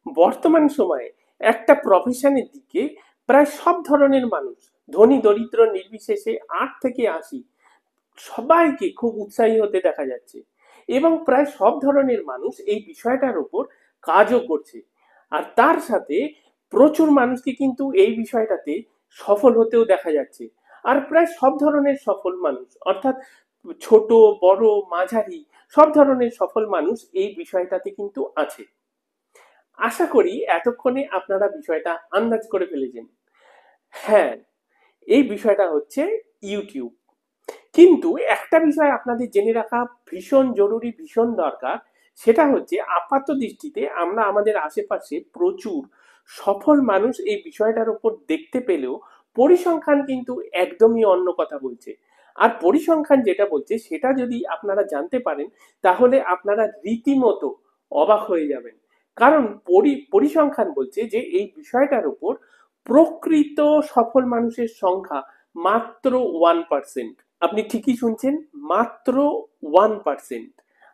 বর্তমান সময়ে একটা প্রফেশনের দিকে প্রায় সব ধরনের মানুষ, ধনী দরিদ্র নির্বিশেষে 8 থেকে 80 সবাইকে খুব উৎসাহী হতে দেখা যাচ্ছে। এবং প্রায় সব ধরনের মানুষ এই বিষয়টার উপর কাজও করছে। আর তার সাথে প্রচুর মানুষকে কিন্তু এই বিষয়টাতে সফল হতেও দেখা যাচ্ছে। আর প্রায় সব ধরনের সফল মানুষ, অর্থাৎ ছোট বড় মাঝারি সব ধরনের সফল মানুষ এই বিষয়টাতে কিন্তু আছে। আশা করি এতক্ষণে আপনারা বিষয়টা আন্দাজ করে ফেলেছেন। হ্যাঁ, এই বিষয়টা হচ্ছে ইউটিউব। কিন্তু একটা বিষয় আপনাদের জেনে রাখা ভীষণ জরুরি, ভীষণ দরকার। সেটা হচ্ছে আপাত দৃষ্টিতে আমরা আমাদের আশেপাশে প্রচুর সফল মানুষ এই বিষয়টার উপর দেখতে পেলেও পরিসংখ্যান কিন্তু একদমই অন্য কথা বলছে। আর পরিসংখ্যান যেটা বলছে সেটা যদি আপনারা জানতে পারেন তাহলে আপনারা রীতিমতো অবাক হয়ে যাবেন। কারণ পরিসংখ্যান বলছে যে এই বিষয়টার উপর প্রকৃত সফল মানুষের সংখ্যা মাত্র 1%। আপনি ঠিকই শুনছেন, মাত্র 1%।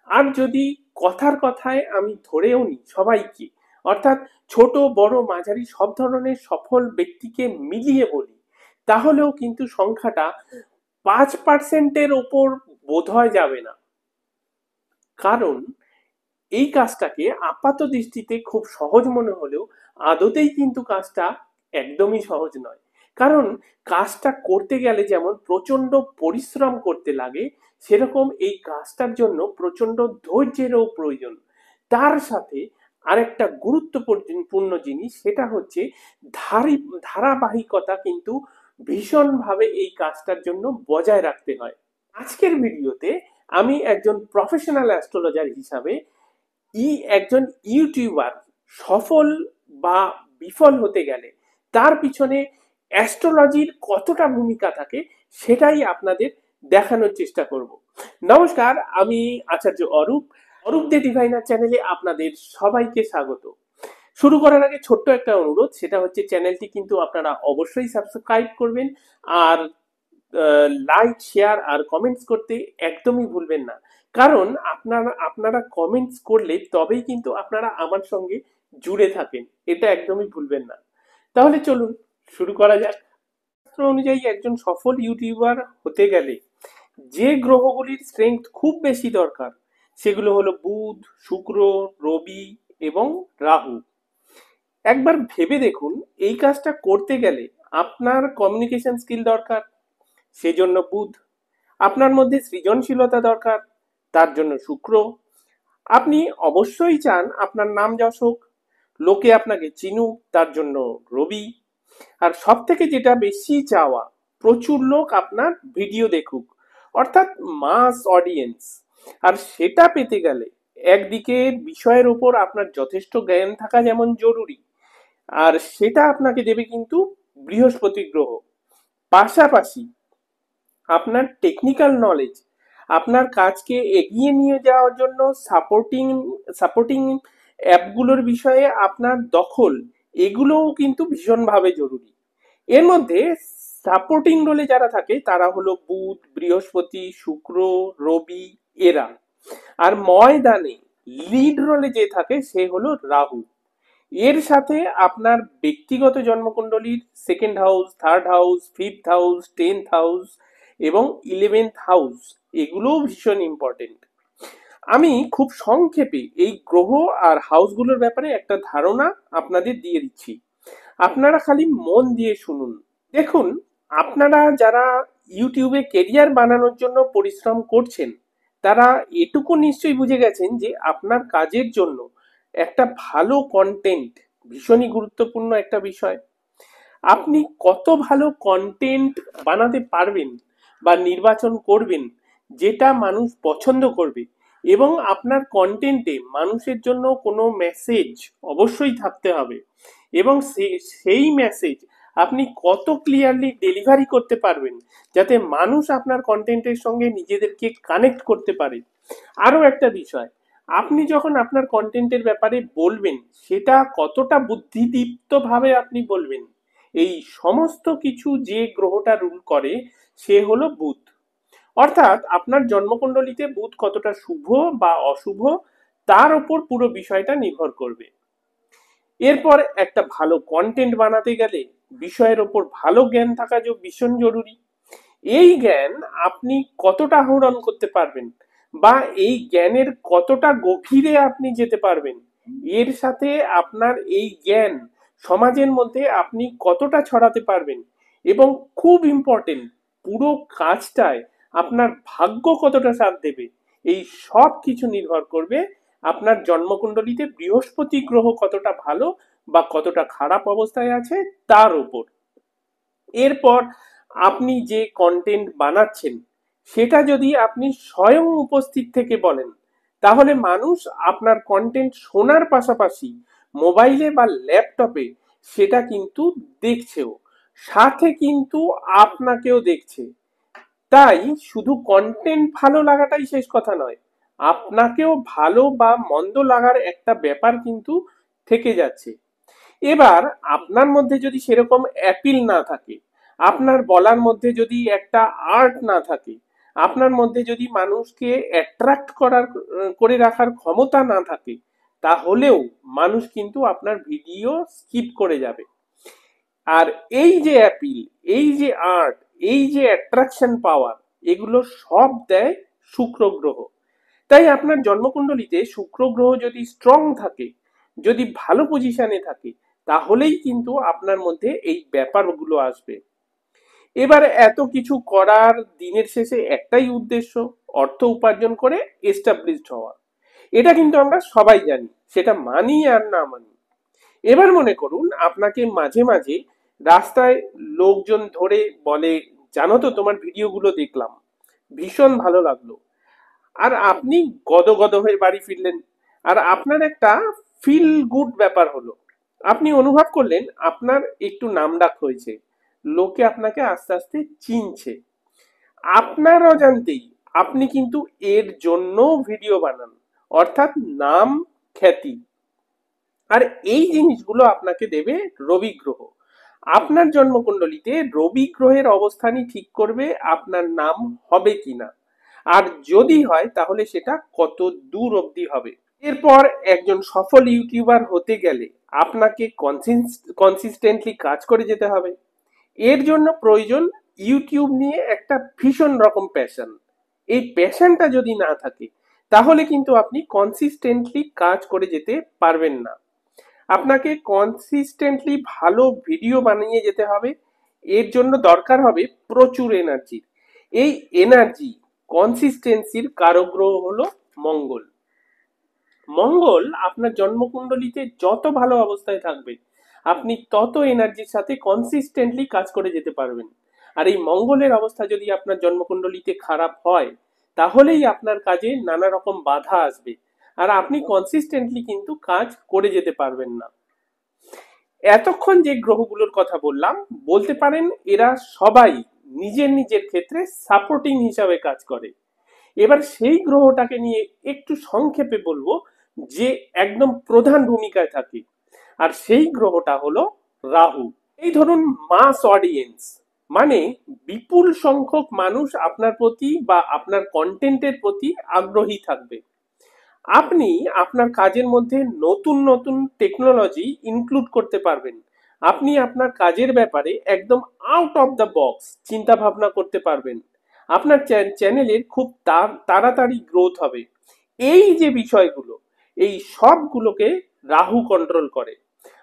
আর যদি কথার কথায় আমি ধরেও নিই সবাইকে, অর্থাৎ ছোট বড় মাঝারি সব ধরনের সফল ব্যক্তিকে মিলিয়ে বলি, তাহলেও কিন্তু সংখ্যাটা 5%-এর ওপর বোধহয় যাবে না। কারণ এই কাজটাকে আপাত দৃষ্টিতে খুব সহজ মনে হলেও আদতেই কিন্তু কাজটা একদমই সহজ নয়। কারণ কাজটা করতে গেলে যেমন প্রচন্ড পরিশ্রম করতে লাগে, সেরকম এই কাজটার জন্য প্রচন্ড ধৈর্যেরও প্রয়োজন। তার সাথে আরেকটা গুরুত্বপূর্ণ জিনিস, সেটা হচ্ছে ধারাবাহিকতা কিন্তু ভীষণভাবে এই কাজটার জন্য বজায় রাখতে হয়। আজকের ভিডিওতে আমি একজন প্রফেশনাল অ্যাস্ট্রোলজার হিসাবে একজন ইউটিউবার সফল বা বিফল হতে গেলে তার পিছনে অ্যাস্ট্রোলজির কতটা ভূমিকা থাকে সেটাই আপনাদের দেখানোর চেষ্টা করব। নমস্কার, আমি আচার্য অরূপ। অরূপ দে ডিভাইনার চ্যানেলে আপনাদের সবাইকে স্বাগত। শুরু করার আগে ছোট্ট একটা অনুরোধ, সেটা হচ্ছে চ্যানেলটি কিন্তু আপনারা অবশ্যই সাবস্ক্রাইব করবেন। আর লাইক শেয়ার আর কমেন্টস করতে একদমই ভুলবেন না। কারণ আপনারা কমেন্টস করলে তবেই কিন্তু আপনারা আমার সঙ্গে জুড়ে থাকেন, এটা একদমই ভুলবেন না। তাহলে চলুন শুরু করা যাক। শাস্ত্র অনুযায়ী একজন সফল ইউটিউবার হতে গেলে যে গ্রহগুলির স্ট্রেংথ খুব বেশি দরকার সেগুলো হলো বুধ, শুক্র, রবি এবং রাহু। একবার ভেবে দেখুন, এই কাজটা করতে গেলে আপনার কমিউনিকেশন স্কিল দরকার, সেজন্য বুধ। আপনার মধ্যে সৃজনশীলতা দরকার, তার জন্য শুক্র। আপনি অবশ্যই চান আপনার নাম যশ হোক, লোকে আপনাকে চিনুক, তার জন্য রবি। আর সব থেকে যেটা বেশি চাওয়া, প্রচুর লোক আপনার ভিডিও দেখুক, অর্থাৎ মাস অডিয়েন্স। আর সেটা পেতে গেলে একদিকে বিষয়ের উপর আপনার যথেষ্ট জ্ঞান থাকা যেমন জরুরি, আর সেটা আপনাকে দেবে কিন্তু বৃহস্পতি গ্রহ। পাশাপাশি আপনার টেকনিক্যাল নলেজ, আপনার কাজকে এগিয়ে নিয়ে যাওয়ার জন্য সাপোর্টিং অ্যাপগুলোর বিষয়ে আপনার দখল, এগুলোও কিন্তু ভীষণভাবে জরুরি। এর মধ্যে সাপোর্টিং রোলে যারা থাকে তারা হলো বুধ, বৃহস্পতি, শুক্র, রবি, এরা। আর ময়দানে লিড রোলে যে থাকে সে হলো রাহু। এর সাথে আপনার ব্যক্তিগত জন্মকুণ্ডলীর second house, third house, fifth house, 10th house এবং 11th হাউস, এগুলোও ভীষণ ইম্পর্টেন্ট। আমি খুব সংক্ষেপে এই গ্রহ আর হাউসগুলোর ব্যাপারে একটা ধারণা আপনাদের দিয়ে দিচ্ছি, আপনারা খালি মন দিয়ে শুনুন। দেখুন, আপনারা যারা ইউটিউবে কেরিয়ার বানানোর জন্য পরিশ্রম করছেন তারা এটুকু নিশ্চয়ই বুঝে গেছেন যে আপনার কাজের জন্য একটা ভালো কন্টেন্ট ভীষণই গুরুত্বপূর্ণ একটা বিষয়। আপনি কত ভালো কন্টেন্ট বানাতে পারবেন বা নির্বাচন করবেন যেটা মানুষ পছন্দ করবে, এবং আপনার কন্টেন্টে মানুষের জন্য কোনো মেসেজ অবশ্যই থাকতে হবে, এবং সেই মেসেজ আপনি কত ক্লিয়ারলি ডেলিভারি করতে পারবেন যাতে মানুষ আপনার কন্টেন্টের সঙ্গে নিজেদেরকে কানেক্ট করতে পারে। আরও একটা বিষয়, আপনি যখন আপনার কন্টেন্টের ব্যাপারে বলবেন সেটা কতটা বুদ্ধিদীপ্তভাবে আপনি বলবেন, এই সমস্ত কিছু যে গ্রহটা রুল করে সে হলো বুধ। অর্থাৎ আপনার জন্মকুণ্ডলিতে বুধ কতটা শুভ বা অশুভ তার উপর পুরো বিষয়টা নির্ভর করবে। এরপর একটা ভালো কন্টেন্ট বানাতে গেলে বিষয়ের ওপর ভালো জ্ঞান থাকা ভীষণ জরুরি। এই জ্ঞান আপনি কতটা আহরণ করতে পারবেন বা এই জ্ঞানের কতটা গভীরে আপনি যেতে পারবেন, এর সাথে আপনার এই জ্ঞান সমাজের মধ্যে আপনি কতটা ছড়াতে পারবেন, এবং খুব ইম্পর্টেন্ট, পুরো কাজটায় আপনার ভাগ্য কতটা সাথ দেবে, এই সব কিছু নির্ভর করবে আপনার জন্মকুণ্ডলিতে বৃহস্পতি গ্রহ কতটা ভালো বা কতটা খারাপ অবস্থায় আছে তার উপর। এরপর আপনি যে কন্টেন্ট বানাচ্ছেন সেটা যদি আপনি স্বয়ং উপস্থিত থেকে বলেন, তাহলে মানুষ আপনার কন্টেন্ট শোনার পাশাপাশি মোবাইলে বা ল্যাপটপে সেটা কিন্তু দেখছেও, সাথে কিন্তু আপনাকেও দেখছে। তাই শুধু কন্টেন্ট ভালো লাগাটাই শেষ কথা নয়, আপনাকেও ভালো বা মন্দ লাগার একটা ব্যাপার কিন্তু থেকে যাচ্ছে। এবার আপনার মধ্যে যদি সেরকম অ্যাপিল না থাকে, আপনার বলার মধ্যে যদি একটা আর্ট না থাকে, আপনার মধ্যে যদি মানুষকে অ্যাট্রাক্ট করে রাখার ক্ষমতা না থাকে, তাহলেও মানুষ কিন্তু আপনার ভিডিও স্কিপ করে যাবে। আর এই যে অ্যাপিল, এই যে আর্ট, এই যে অ্যাট্রাকশন পাওয়ার, এগুলো সব দেয় শুক্র গ্রহ। তাই আপনার জন্মকুণ্ডলিতে শুক্র গ্রহ যদি স্ট্রং থাকে, যদি ভালো পজিশনে থাকে, তাহলেই কিন্তু আপনার মধ্যে এই ব্যাপারগুলো আসবে। এবার এত কিছু করার দিনের শেষে একটাই উদ্দেশ্য, অর্থ উপার্জন করে এস্টাবলিশড হওয়া। এটা কিন্তু আমরা সবাই জানি, সেটা মানি আর না মানি। এবার মনে করুন আপনাকে মাঝে মাঝে রাস্তায় লোকজন ধরে বলে, জানো তো তোমার ভিডিওগুলো দেখলাম, ভীষণ ভালো লাগলো। আর আপনি গদগদ হয়ে বাড়ি ফিরলেন, আর আপনার একটা ফিল গুড ব্যাপার হলো, আপনি অনুভব করলেন আপনার একটু নামডাক হয়েছে, লোকে আপনাকে আস্তে আস্তে চিনছে। আপনার অজান্তেই আপনি কিন্তু এর জন্য ভিডিও বানান, অর্থাৎ নাম, খ্যাতি। আর এই জিনিসগুলো আপনাকে দেবে রবি গ্রহ। আপনার জন্মকুণ্ডলিতে রবি গ্রহের অবস্থানই ঠিক করবে আপনার নাম হবে কিনা, আর যদি হয় তাহলে সেটা কত দূর অবধি হবে। এরপর একজন সফল ইউটিউবার হতে গেলে আপনাকে কনসিস্টেন্টলি কাজ করে যেতে হবে। এর জন্য প্রয়োজন ইউটিউব নিয়ে একটা ভীষণ রকম প্যাশন। এই প্যাশনটা যদি না থাকে, তাহলে কিন্তু আপনি কনসিস্টেন্টলি কাজ করে যেতে পারবেন না। আপনাকে কনসিস্টেন্টলি ভালো ভিডিও বানিয়ে যেতে হবে। এর জন্য দরকার হবে প্রচুর এনার্জি। এই এনার্জি, কনসিস্টেন্সির কারক গ্রহ হলো মঙ্গল। মঙ্গল আপনার জন্মকুণ্ডলিতে যত ভালো অবস্থায় থাকবে, আপনি তত এনার্জির সাথে কনসিস্টেন্টলি কাজ করে যেতে পারবেন। আর এই মঙ্গলের অবস্থা যদি আপনার জন্মকুণ্ডলিতে খারাপ হয়, তাহলেই আপনার কাজে নানা রকম বাধা আসবে, আর আপনি কনসিস্টেন্টলি কিন্তু কাজ করে যেতে পারবেন না। এতক্ষণ যে গ্রহগুলোর কথা বললাম, বলতে পারেন এরা সবাই নিজের নিজের ক্ষেত্রে সাপোর্টিং হিসাবে কাজ করে। এবার সেই গ্রহটাকে নিয়ে একটু সংক্ষেপে বলবো যে একদম প্রধান ভূমিকায় থাকে, আর সেই গ্রহটা হলো রাহু। এই ধরুন মাস অডিয়েন্স, মানে বিপুল সংখ্যক মানুষ আপনার প্রতি বা আপনার কন্টেন্টের প্রতি আগ্রহী থাকবে। আপনি আপনার কাজের মধ্যে নতুন নতুন টেকনোলজি ইনক্লুড করতে পারবেন। আপনি আপনার কাজের ব্যাপারে একদম আউট অফ দ্য বক্স চিন্তা ভাবনা করতে পারবেন। আপনার চ্যানেলের খুব তাড়াতাড়ি গ্রোথ হবে। এই যে বিষয়গুলো, এই সবগুলোকে রাহু কন্ট্রোল করে।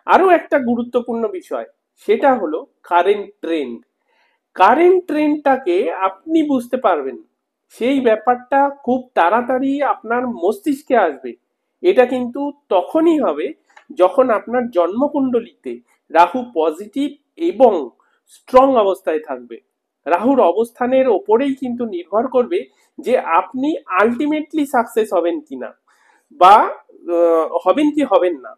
আরো একটা গুরুত্বপূর্ণ বিষয়, সেটা হলো কারেন্ট ট্রেন্ড। কারেন্ট ট্রেন্ডটাকে আপনি বুঝতে পারবেন, সেই ব্যাপারটা খুব তাড়াতাড়ি আপনার মস্তিষ্কে আসবে। এটা কিন্তু তখনই হবে যখন আপনার জন্মকুণ্ডলিতে রাহু পজিটিভ এবং স্ট্রং অবস্থায় থাকবে। রাহুর অবস্থানের ওপরেই কিন্তু নির্ভর করবে যে আপনি আলটিমেটলি সাকসেস হবেন কিনা, বা হবেন কি হবেন না।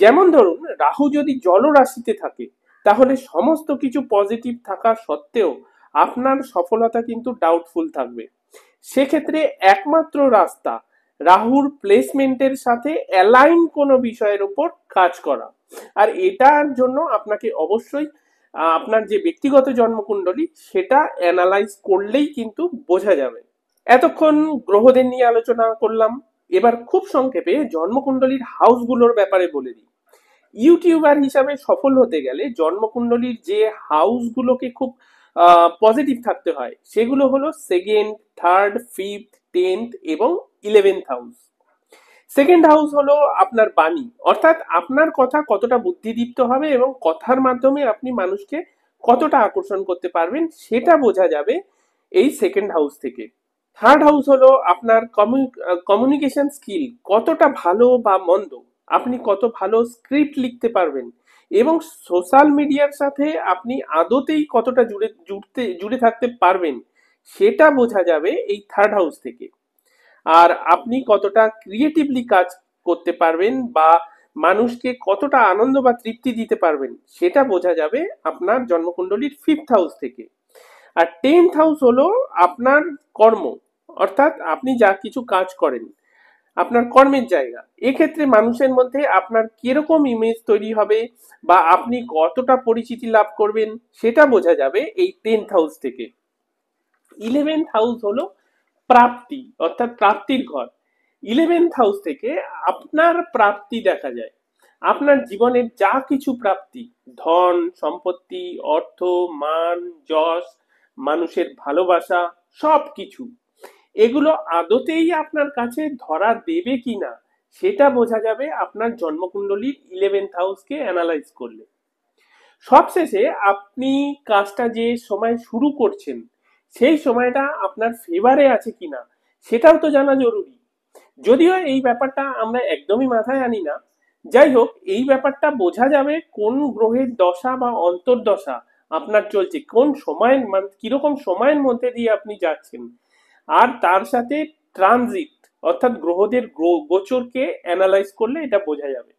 যেমন ধরুন রাহু যদি জলরাশিতে থাকে, তাহলে সমস্ত কিছু পজিটিভ থাকা সত্ত্বেও আপনার সফলতা কিন্তু ডাউটফুল থাকবে। সেক্ষেত্রে একমাত্র রাস্তা রাহুর প্লেসমেন্টের সাথে অ্যালাইন কোনো বিষয়ের উপর কাজ করা। আর এটার জন্য আপনাকে অবশ্যই আপনার যে ব্যক্তিগত জন্মকুণ্ডলী সেটা অ্যানালাইজ করলেই কিন্তু বোঝা যাবে। এতক্ষণ গ্রহদের নিয়ে আলোচনা করলাম, এবার খুব সংক্ষেপে জন্মকুণ্ডলীর হাউসগুলোর ব্যাপারে বলে দিই। ইউটিউবার হিসাবে সফল হতে গেলে জন্মকুণ্ডলীর যে হাউসগুলোকে খুব পজিটিভ থাকতে হয় সেগুলো হলো সেকেন্ড, থার্ড, ফিফথ, 10th এবং 11th হাউস। সেকেন্ড হাউস হলো আপনার বাণী, অর্থাৎ আপনার কথা কতটা বুদ্ধিদীপ্ত হবে এবং কথার মাধ্যমে আপনি মানুষকে কতটা আকর্ষণ করতে পারবেন সেটা বোঝা যাবে এই সেকেন্ড হাউস থেকে। থার্ড হাউস হলো আপনার কমিউনিকেশন স্কিল, কতটা ভালো বা মন্দ, আপনি কত ভালো স্ক্রিপ্ট লিখতে পারবেন এবং সোশ্যাল মিডিয়ার সাথে আপনি আদতেই কতটা জুড়ে থাকতে পারবেন সেটা বোঝা যাবে এই থার্ড হাউস থেকে। আর আপনি কতটা ক্রিয়েটিভলি কাজ করতে পারবেন বা মানুষকে কতটা আনন্দ বা তৃপ্তি দিতে পারবেন সেটা বোঝা যাবে আপনার জন্মকুণ্ডলীর ফিফথ হাউস থেকে। আর 10th হাউস হলো আপনার কর্ম, অর্থাৎ আপনি যা কিছু কাজ করেন, আপনার কর্মের জায়গা। এক্ষেত্রে মানুষের মধ্যে আপনার কিরকম ইমেজ তৈরি হবে বা আপনি কতটা পরিচিতি লাভ করবেন সেটা বোঝা যাবে এই 10th হাউস থেকে। 11th হাউস হলো প্রাপ্তি, অর্থাৎ প্রাপ্তির ঘর। 11th হাউস থেকে আপনার প্রাপ্তি দেখা যায়, আপনার জীবনের যা কিছু প্রাপ্তি, ধন সম্পত্তি, অর্থ, মান, যশ, মানুষের ভালোবাসা, সব কিছু, এগুলো আদতেই আপনার কাছে ধরা দেবে কিনা সেটা বোঝা যাবে আপনার জন্মকুণ্ডলীর 11th হাউসকে অ্যানালাইজ করলে। সবশেষে আপনি কাজটা যে সময় শুরু করছেন সেই সময়টা আপনার ফেভারে আছে কিনা সেটাও তো জানা জরুরি। যদিও এই ব্যাপারটা আমরা একদমই মাথায় আনি না, যাই হোক এই ব্যাপারটা বোঝা যাবে কোন গ্রহের দশা বা অন্তর্দশা আপনার চলছে, কোন সময়ের কিরকম সময়ের মধ্যে দিয়ে আপনি যাচ্ছেন, আর তার সাথে ট্রানজিট অর্থাৎ গ্রহদের গোচরকে অ্যানালাইজ করলে এটা বোঝা যাবে।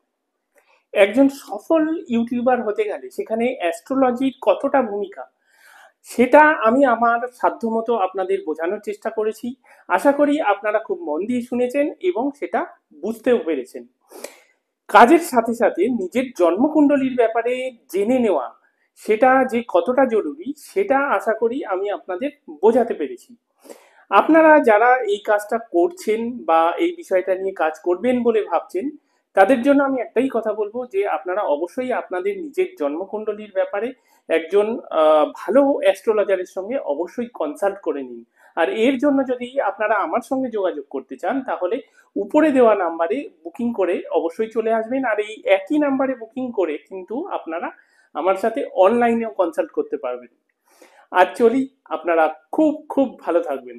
একজন সফল ইউটিউবার হতে গেলে সেখানে অ্যাস্ট্রোলজির কতটা ভূমিকা সেটা আমি আমার সাধ্যমতো আপনাদের বোঝানোর চেষ্টা করেছি। আশা করি আপনারা খুব মন দিয়ে শুনেছেন এবং সেটা বুঝতেও পেরেছেন। কাজের সাথে সাথে নিজের জন্মকুণ্ডলীর ব্যাপারে জেনে নেওয়া সেটা যে কতটা জরুরি সেটা আশা করি আমি আপনাদের বোঝাতে পেরেছি। আপনারা যারা এই কাজটা করছেন বা এই বিষয়টা নিয়ে কাজ করবেন বলে ভাবছেন তাদের জন্য আমি একটাই কথা বলবো যে আপনারা অবশ্যই আপনাদের নিজের জন্মকুণ্ডলীর ব্যাপারে একজন ভালো অ্যাস্ট্রোলজারের সঙ্গে অবশ্যই কনসাল্ট করে নিন। আর এর জন্য যদি আপনারা আমার সঙ্গে যোগাযোগ করতে চান তাহলে উপরে দেওয়া নাম্বারে বুকিং করে অবশ্যই চলে আসবেন। আর এই একই নাম্বারে বুকিং করে কিন্তু আপনারা আমার সাথে অনলাইনেও কনসাল্ট করতে পারবেন। আর চলি, আপনারা খুব খুব ভালো থাকবেন।